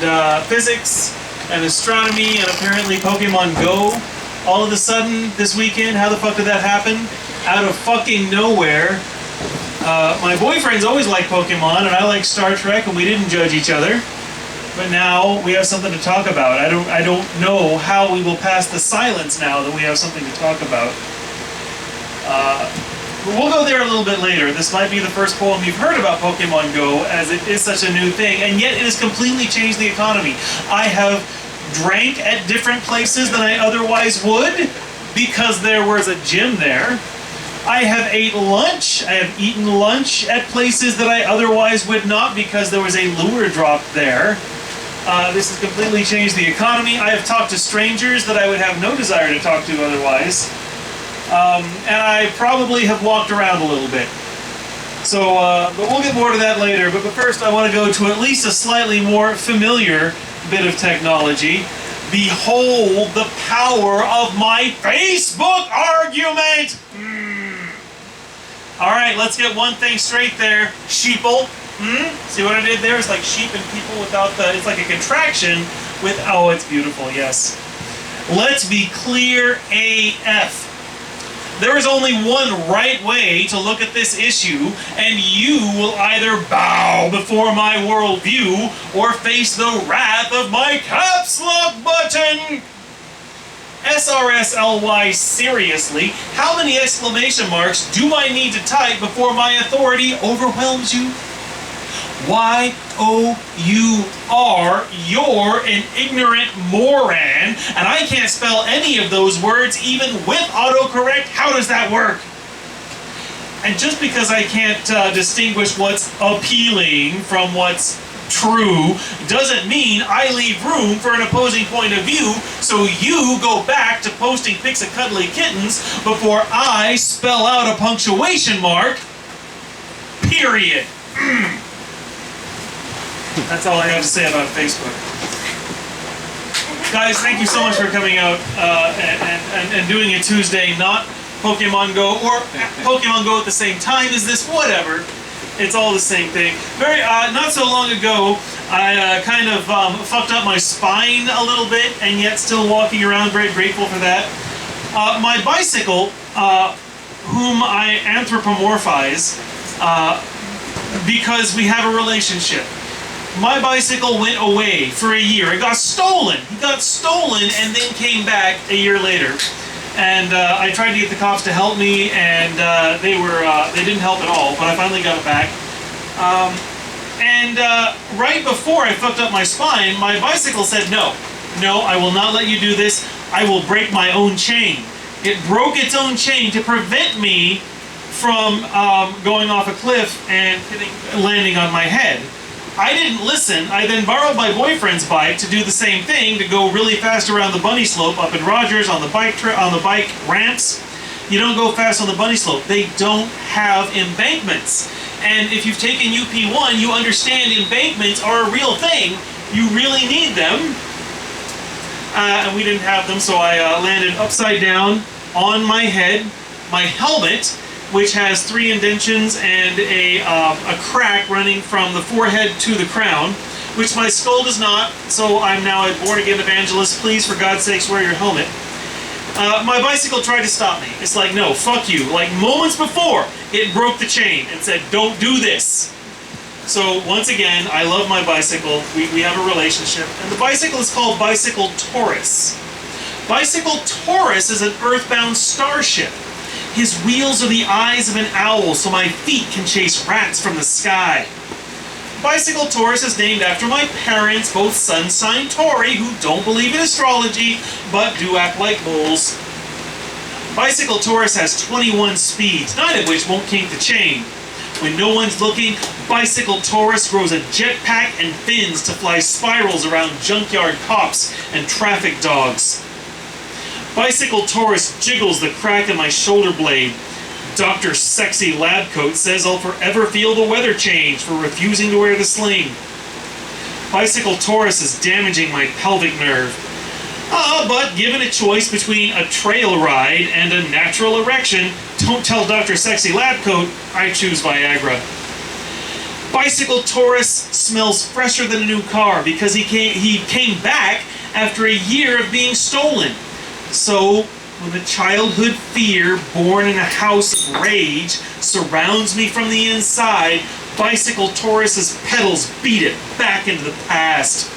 and physics and astronomy and apparently Pokemon Go. All of a sudden this weekend, how the fuck did that happen? Out of fucking nowhere. My boyfriend's always liked Pokemon and I like Star Trek and we didn't judge each other. But now we have something to talk about. I don't know how we will pass the silence now that we have something to talk about. We'll go there a little bit later. This might be the first poem you've heard about Pokemon Go, as it is such a new thing, and yet it has completely changed the economy. I have drank at different places than I otherwise would because there was a gym there. I have eaten lunch at places that I otherwise would not because there was a lure drop there. This has completely changed the economy. I have talked to strangers that I would have no desire to talk to otherwise. And I probably have walked around a little bit. So, but we'll get more to that later. But first I want to go to at least a slightly more familiar bit of technology. Behold the power of my Facebook argument! Alright, let's get one thing straight there. Sheeple. See what I did there? It's like sheep and people without the... It's like a contraction with... Oh, it's beautiful, yes. Let's be clear AF. There is only one right way to look at this issue, and you will either bow before my worldview or face the wrath of my caps lock button! SRSLY, seriously, how many exclamation marks do I need to type before my authority overwhelms you? Y-O-U-R, you're an ignorant moron, and I can't spell any of those words even with autocorrect. How does that work? And just because I can't distinguish what's appealing from what's true doesn't mean I leave room for an opposing point of view, so you go back to posting pics of cuddly kittens before I spell out a punctuation mark. Period. That's all I have to say about Facebook. Guys, thank you so much for coming out and doing a Tuesday, not Pokemon Go, or Pokemon Go at the same time as this, whatever. It's all the same thing. Not so long ago, I kind of fucked up my spine a little bit, and yet still walking around, very grateful for that. My bicycle, whom I anthropomorphize, because we have a relationship. My bicycle went away for a year. It got stolen. It got stolen and then came back a year later. And I tried to get the cops to help me, and they didn't help at all, but I finally got it back. Right before I fucked up my spine, my bicycle said, no, I will not let you do this. I will break my own chain. It broke its own chain to prevent me from going off a cliff and landing on my head. I didn't listen. I then borrowed my boyfriend's bike to do the same thing, to go really fast around the bunny slope up in Rogers on the bike ramps. You don't go fast on the bunny slope. They don't have embankments. And if you've taken UP1, you understand embankments are a real thing. You really need them. And we didn't have them, so I landed upside down on my head. My helmet, which has 3 indentions and a crack running from the forehead to the crown, which my skull does not, so I'm now a born-again evangelist. Please, for God's sakes, wear your helmet. My bicycle tried to stop me. It's like, no, fuck you. Like, moments before, it broke the chain and said, don't do this. So, once again, I love my bicycle. We have a relationship. And the bicycle is called Bicycle Taurus. Bicycle Taurus is an earthbound starship. His wheels are the eyes of an owl, so my feet can chase rats from the sky. Bicycle Taurus is named after my parents, both sun sign Tauri, who don't believe in astrology, but do act like bulls. Bicycle Taurus has 21 speeds, 9 of which won't kink the chain. When no one's looking, Bicycle Taurus grows a jetpack and fins to fly spirals around junkyard cops and traffic dogs. Bicycle Taurus jiggles the crack in my shoulder blade. Dr. Sexy Lab Coat says I'll forever feel the weather change for refusing to wear the sling. Bicycle Taurus is damaging my pelvic nerve. But given a choice between a trail ride and a natural erection, don't tell Dr. Sexy Lab Coat, I choose Viagra. Bicycle Taurus smells fresher than a new car because he came back after a year of being stolen. So, when the childhood fear born in a house of rage surrounds me from the inside, Bicycle Taurus's pedals beat it back into the past.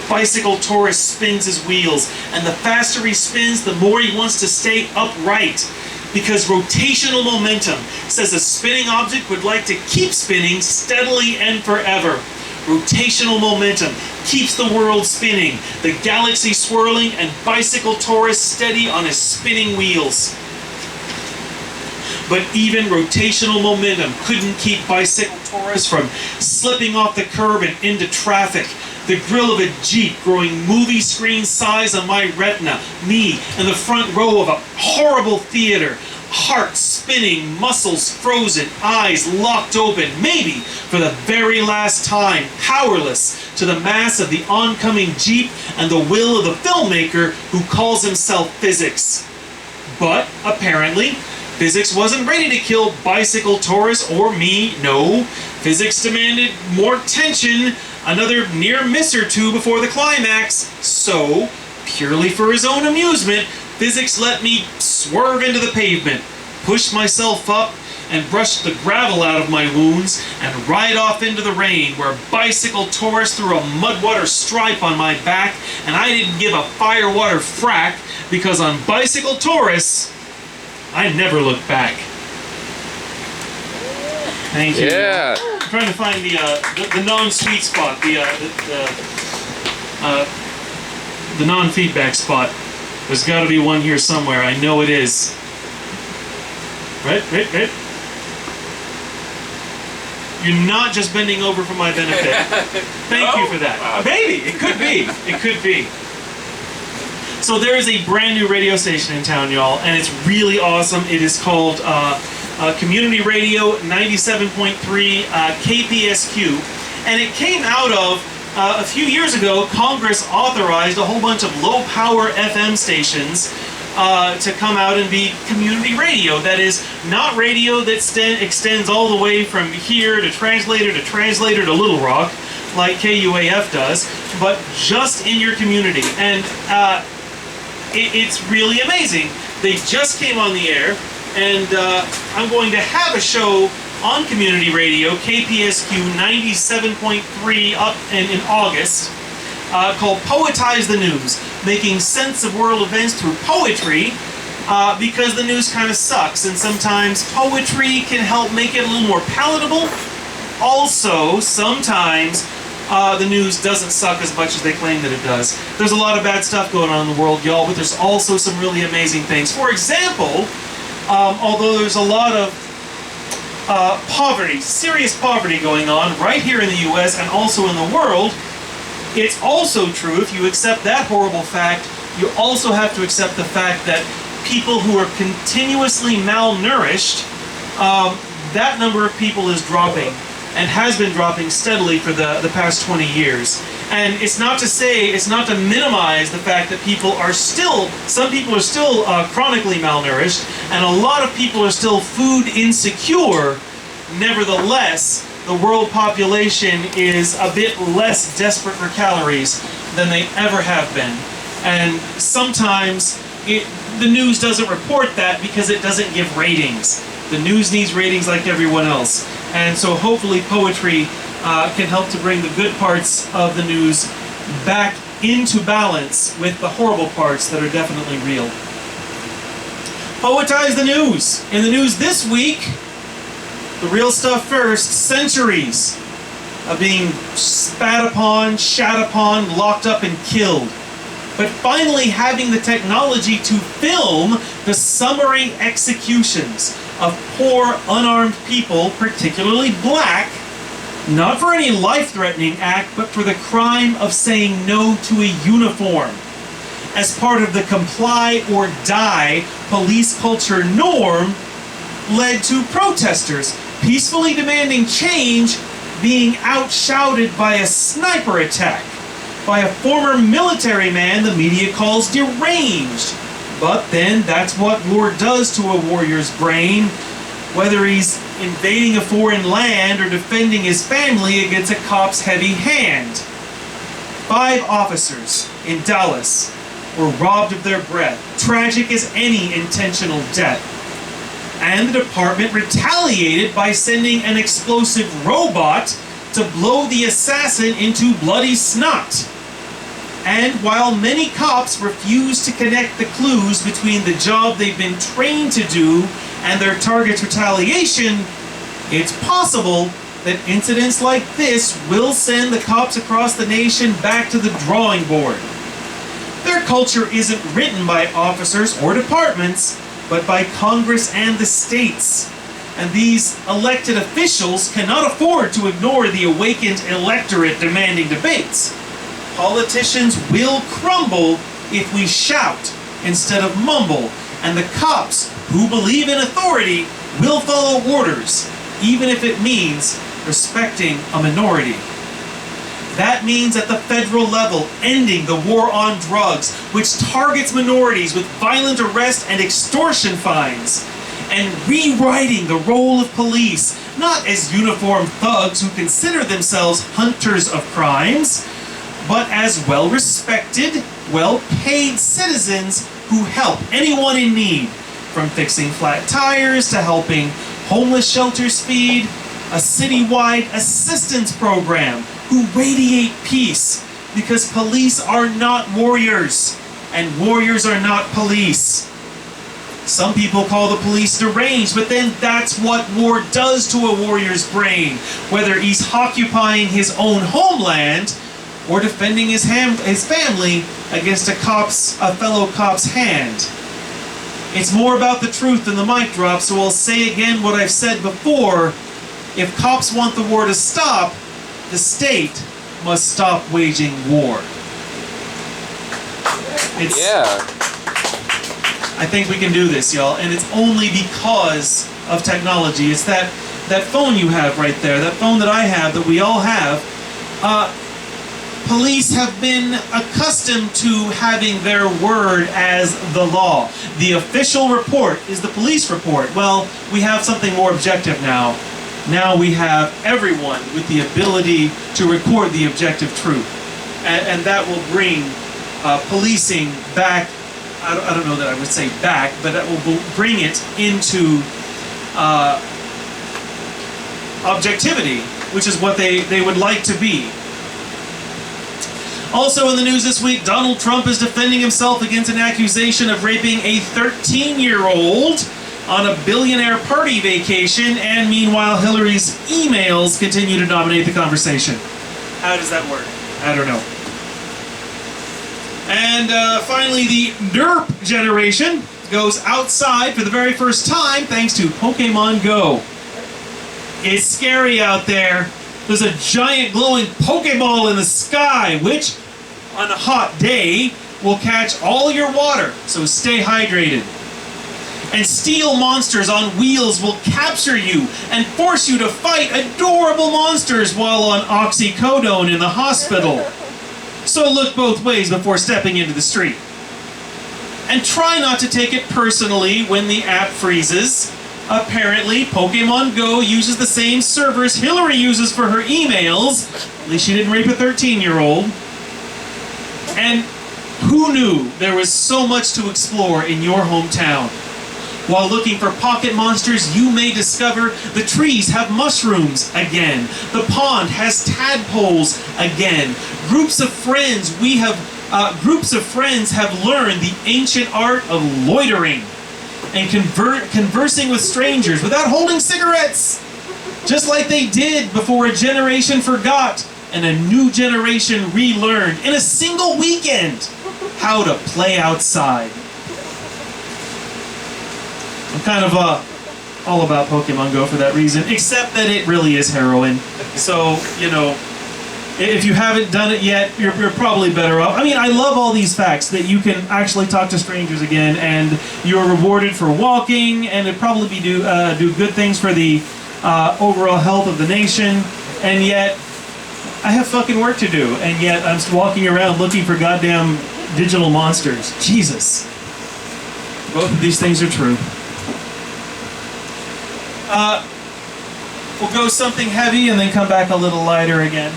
Bicycle Taurus spins his wheels, and the faster he spins, the more he wants to stay upright. Because rotational momentum says a spinning object would like to keep spinning steadily and forever. Rotational momentum keeps the world spinning, the galaxy swirling, and Bicycle Taurus steady on his spinning wheels. But even rotational momentum couldn't keep Bicycle Taurus from slipping off the curb and into traffic. The grill of a Jeep growing movie screen size on my retina, me in the front row of a horrible theater, heart spinning, muscles frozen, eyes locked open, maybe for the very last time, powerless to the mass of the oncoming Jeep and the will of the filmmaker who calls himself physics. But apparently, physics wasn't ready to kill Bicycle Taurus or me, no. Physics demanded more tension, another near miss or two before the climax. So, purely for his own amusement, physics let me swerve into the pavement, push myself up, and brush the gravel out of my wounds, and ride off into the rain, where Bicycle Taurus threw a mudwater stripe on my back, and I didn't give a firewater frack, because on Bicycle Taurus, I never look back. Thank you. Yeah. I'm trying to find the non-sweet spot, the non-feedback spot. There's got to be one here somewhere. I know it is. Right. You're not just bending over for my benefit. Thank you for that. Maybe. It could be. It could be. So there is a brand new radio station in town, y'all, and it's really awesome. It is called Community Radio 97.3 KPSQ, and it came out of a few years ago. Congress authorized a whole bunch of low-power FM stations to come out and be community radio. That is not radio that extends all the way from here to translator to Little Rock, like KUAF does, but just in your community. And it's really amazing. They just came on the air, and I'm going to have a show on community radio, KPSQ 97.3, up in August, called Poetize the News, making sense of world events through poetry, because the news kind of sucks, and sometimes poetry can help make it a little more palatable. Also, sometimes the news doesn't suck as much as they claim that it does. There's a lot of bad stuff going on in the world, y'all, but there's also some really amazing things. For example, although there's a lot of poverty, serious poverty going on right here in the US and also in the world, it's also true, if you accept that horrible fact, you also have to accept the fact that people who are continuously malnourished, that number of people is dropping, and has been dropping steadily for the past 20 years. And it's not to minimize the fact that some people are still chronically malnourished, and a lot of people are still food insecure. Nevertheless, the world population is a bit less desperate for calories than they ever have been. And sometimes the news doesn't report that because it doesn't give ratings. The news needs ratings like everyone else. And so hopefully poetry can help to bring the good parts of the news back into balance with the horrible parts that are definitely real. Poetize the news. In the news this week, the real stuff first, centuries of being spat upon, shat upon, locked up, and killed. But finally having the technology to film the summary executions of poor, unarmed people, particularly black, not for any life-threatening act, but for the crime of saying no to a uniform. As part of the comply or die police culture norm, led to protesters peacefully demanding change being outshouted by a sniper attack by a former military man the media calls deranged. But then that's what war does to a warrior's brain. whether he's invading a foreign land or defending his family against a cop's heavy hand. 5 officers in Dallas were robbed of their breath, tragic as any intentional death. And the department retaliated by sending an explosive robot to blow the assassin into bloody snot. And while many cops refuse to connect the clues between the job they've been trained to do and their target's retaliation, it's possible that incidents like this will send the cops across the nation back to the drawing board. Their culture isn't written by officers or departments, but by Congress and the states. And these elected officials cannot afford to ignore the awakened electorate demanding debates. Politicians will crumble if we shout instead of mumble, and the cops who believe in authority will follow orders, even if it means respecting a minority. That means at the federal level, ending the war on drugs, which targets minorities with violent arrest and extortion fines, and rewriting the role of police, not as uniformed thugs who consider themselves hunters of crimes, but as well-respected, well-paid citizens who help anyone in need, from fixing flat tires to helping homeless shelters feed, a citywide assistance program who radiate peace, because police are not warriors, and warriors are not police. Some people call the police deranged, but then that's what war does to a warrior's brain, whether he's occupying his own homeland or defending his family against a fellow cop's hand. It's more about the truth than the mic drop, so I'll say again what I've said before. If cops want the war to stop, the state must stop waging war. I think we can do this, y'all, and it's only because of technology. It's that phone you have right there, that phone that I have, that we all have. Police have been accustomed to having their word as the law. The official report is the police report. Well, we have something more objective now. Now we have everyone with the ability to record the objective truth. And that will bring policing back. I don't know that I would say back, but that will bring it into objectivity, which is what they would like to be. Also in the news this week, Donald Trump is defending himself against an accusation of raping a 13-year-old on a billionaire party vacation, and meanwhile Hillary's emails continue to dominate the conversation. How does that work? I don't know. And finally, the derp generation goes outside for the very first time thanks to Pokemon Go. It's scary out there. There's a giant glowing Pokeball in the sky, which on a hot day will catch all your water, so stay hydrated. And steel monsters on wheels will capture you and force you to fight adorable monsters while on oxycodone in the hospital. So look both ways before stepping into the street. And try not to take it personally when the app freezes. Apparently, Pokemon Go uses the same servers Hillary uses for her emails. At least she didn't rape a 13-year-old. And who knew there was so much to explore in your hometown? While looking for pocket monsters, you may discover the trees have mushrooms again. The pond has tadpoles again. Groups of friends have learned the ancient art of loitering and conversing with strangers without holding cigarettes, just like they did before a generation forgot and a new generation relearned in a single weekend how to play outside. I'm kind of all about Pokemon Go for that reason, except that it really is heroin. So, you know, if you haven't done it yet, you're probably better off. I mean, I love all these facts that you can actually talk to strangers again, and you're rewarded for walking, and it probably do good things for the overall health of the nation. And yet, I have fucking work to do, and yet I'm walking around looking for goddamn digital monsters. Jesus. Both of these things are true. We'll go something heavy and then come back a little lighter again.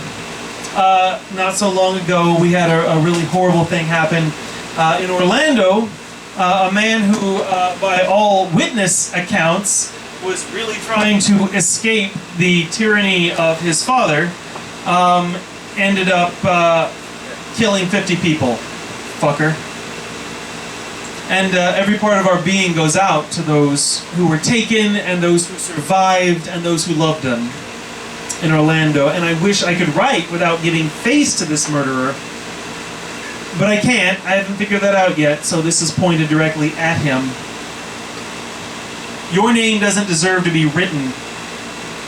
Not so long ago, we had a really horrible thing happen in Orlando. A man who, by all witness accounts, was really trying to escape the tyranny of his father, ended up killing 50 people. Fucker. And every part of our being goes out to those who were taken and those who survived and those who loved them in Orlando. And I wish I could write without giving face to this murderer, but I can't. I haven't figured that out yet, so this is pointed directly at him. Your name doesn't deserve to be written.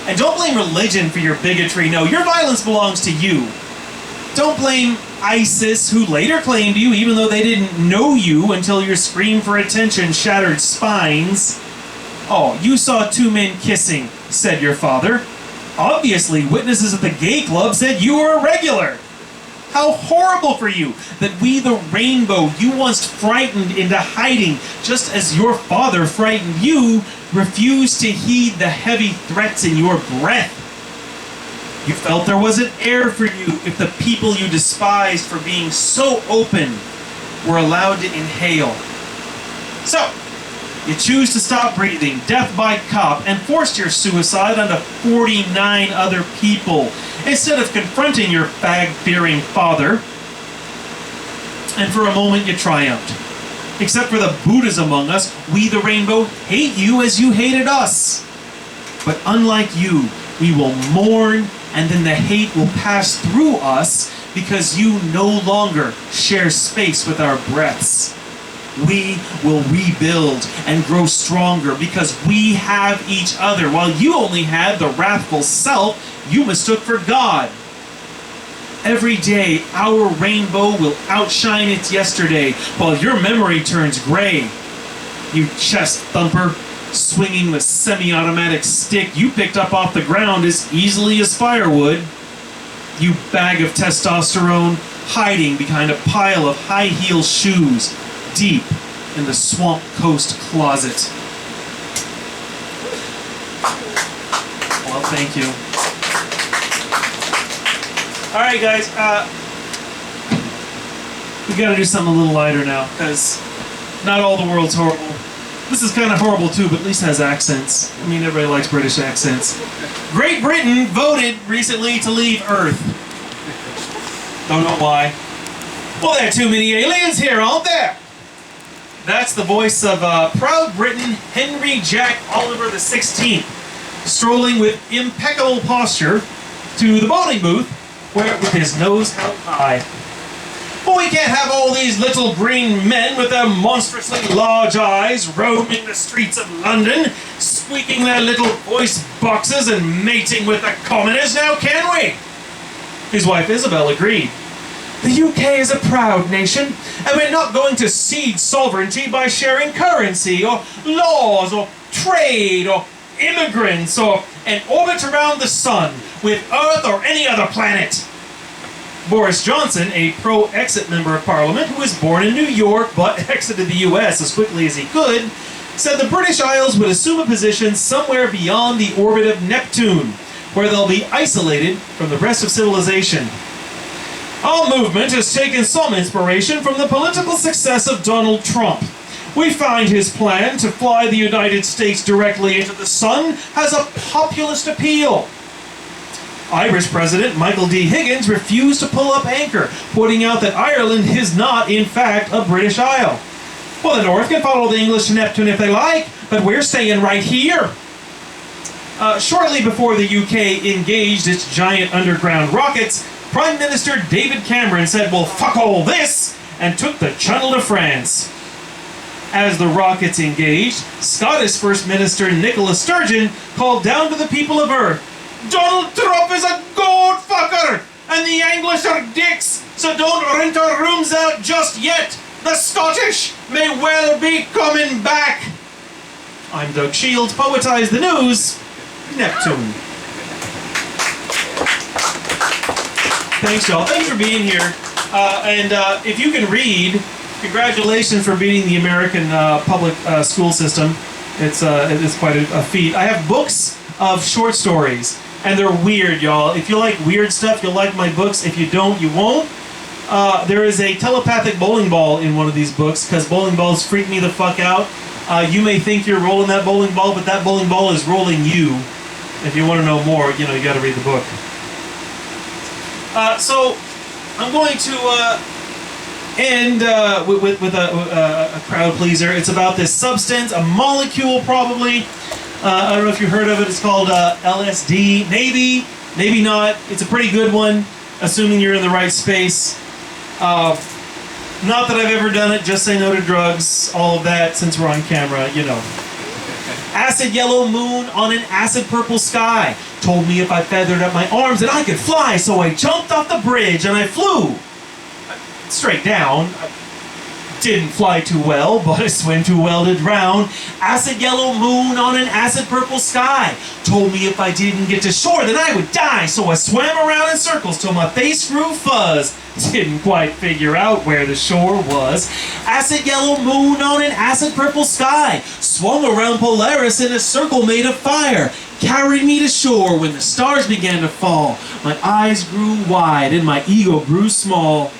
And don't blame religion for your bigotry. No, your violence belongs to you. Don't blame ISIS, who later claimed you, even though they didn't know you until your scream for attention shattered spines. Oh, you saw two men kissing, said your father. Obviously, witnesses at the gay club said you were a regular. How horrible for you that we, the rainbow, you once frightened into hiding, just as your father frightened you, refused to heed the heavy threats in your breath. You felt there was an air for you if the people you despised for being so open were allowed to inhale. So, you choose to stop breathing, death by cop, and forced your suicide onto 49 other people, instead of confronting your fag-fearing father. And for a moment you triumphed. Except for the Buddhas among us, we the rainbow hate you as you hated us. But unlike you, we will mourn, and then the hate will pass through us because you no longer share space with our breaths. We will rebuild and grow stronger because we have each other, while you only had the wrathful self you mistook for God. Every day, our rainbow will outshine its yesterday, while your memory turns gray. You chest thumper, swinging the semi-automatic stick you picked up off the ground as easily as firewood. You bag of testosterone, hiding behind a pile of high-heel shoes, deep in the Swamp Coast closet. Well, thank you. All right, guys. We got to do something a little lighter now, because not all the world's horrible. This is kind of horrible too, but at least has accents. I mean, everybody likes British accents. Great Britain voted recently to leave Earth. Don't know why. Well, there are too many aliens here, aren't there? That's the voice of proud Briton Henry Jack Oliver XVI, strolling with impeccable posture to the voting booth, where with his nose held high. But we can't have all these little green men with their monstrously large eyes roaming the streets of London, squeaking their little voice boxes and mating with the commoners, now can we? His wife Isabel agreed. The UK is a proud nation, and we're not going to cede sovereignty by sharing currency, or laws, or trade, or immigrants, or an orbit around the sun with Earth or any other planet. Boris Johnson, a pro-exit member of Parliament who was born in New York but exited the US as quickly as he could, said the British Isles would assume a position somewhere beyond the orbit of Neptune, where they'll be isolated from the rest of civilization. Our movement has taken some inspiration from the political success of Donald Trump. We find his plan to fly the United States directly into the sun has a populist appeal. Irish President Michael D. Higgins refused to pull up anchor, pointing out that Ireland is not, in fact, a British Isle. Well, the North can follow the English Neptune if they like, but we're staying right here. Shortly before the UK engaged its giant underground rockets, Prime Minister David Cameron said, well, fuck all this, and took the Channel to France. As the rockets engaged, Scottish First Minister Nicola Sturgeon called down to the people of Earth, Donald Trump is a gold fucker, and the English are dicks, so don't rent our rooms out just yet. The Scottish may well be coming back. I'm Doug Shields, poetize the news, Neptune. Thanks, y'all. Thanks for being here. And if you can read, congratulations for beating the American public school system. It's quite a feat. I have books of short stories, and they're weird, y'all. If you like weird stuff, you'll like my books. If you don't, you won't. There is a telepathic bowling ball in one of these books, because bowling balls freak me the fuck out. You may think you're rolling that bowling ball, but that bowling ball is rolling you. If you want to know more, you gotta read the book. So, I'm going to end with a crowd pleaser. It's about this substance, a molecule probably. I don't know if you heard of it. It's called LSD. Maybe, maybe not. It's a pretty good one, assuming you're in the right space. Not that I've ever done it. Just say no to drugs. All of that, since we're on camera, Acid yellow moon on an acid purple sky. Told me if I feathered up my arms that I could fly, so I jumped off the bridge and I flew. Straight down. Didn't fly too well, but I swam too well to drown. Acid yellow moon on an acid purple sky. Told me if I didn't get to shore, then I would die. So I swam around in circles till my face grew fuzz. Didn't quite figure out where the shore was. Acid yellow moon on an acid purple sky. Swung around Polaris in a circle made of fire. Carried me to shore when the stars began to fall. My eyes grew wide and my ego grew small.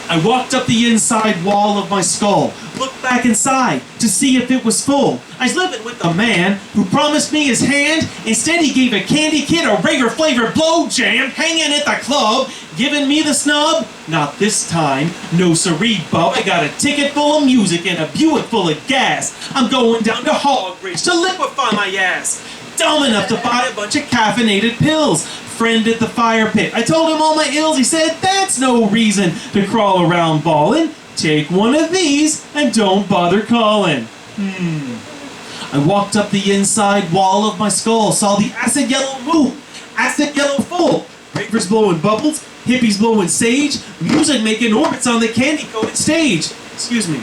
I walked up the inside wall of my skull, looked back inside to see if it was full. I was living with a man who promised me his hand. Instead, he gave a candy kid a regular flavored blow jam, hanging at the club, giving me the snub. Not this time, no siree, bub. I got a ticket full of music and a Buick full of gas. I'm going down to Hog Ridge to liquefy my ass. Dumb enough to buy a bunch of caffeinated pills. Friend at the fire pit. I told him all my ills. He said, that's no reason to crawl around bawling. Take one of these and don't bother calling. I walked up the inside wall of my skull, saw the acid yellow moon, acid yellow full. Ravers blowing bubbles, hippies blowing sage, music making orbits on the candy-coated stage. Excuse me.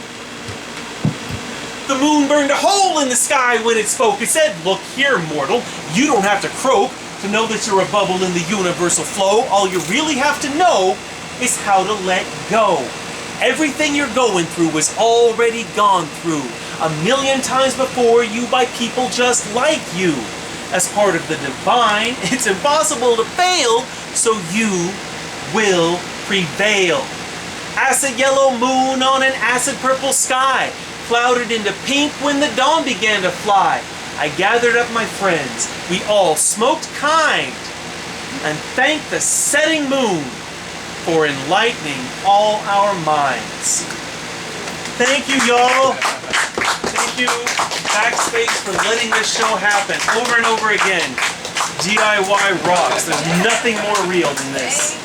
The moon burned a hole in the sky when it spoke. It said, look here, mortal, you don't have to croak to know that you're a bubble in the universal flow. All you really have to know is how to let go. Everything you're going through was already gone through 1,000,000 times before you by people just like you. As part of the divine, it's impossible to fail, so you will prevail. Acid yellow moon on an acid purple sky, clouded into pink when the dawn began to fly. I gathered up my friends, we all smoked kind, and thanked the setting moon for enlightening all our minds. Thank you, y'all. Thank you, Backspace, for letting this show happen over and over again. DIY rocks. There's nothing more real than this.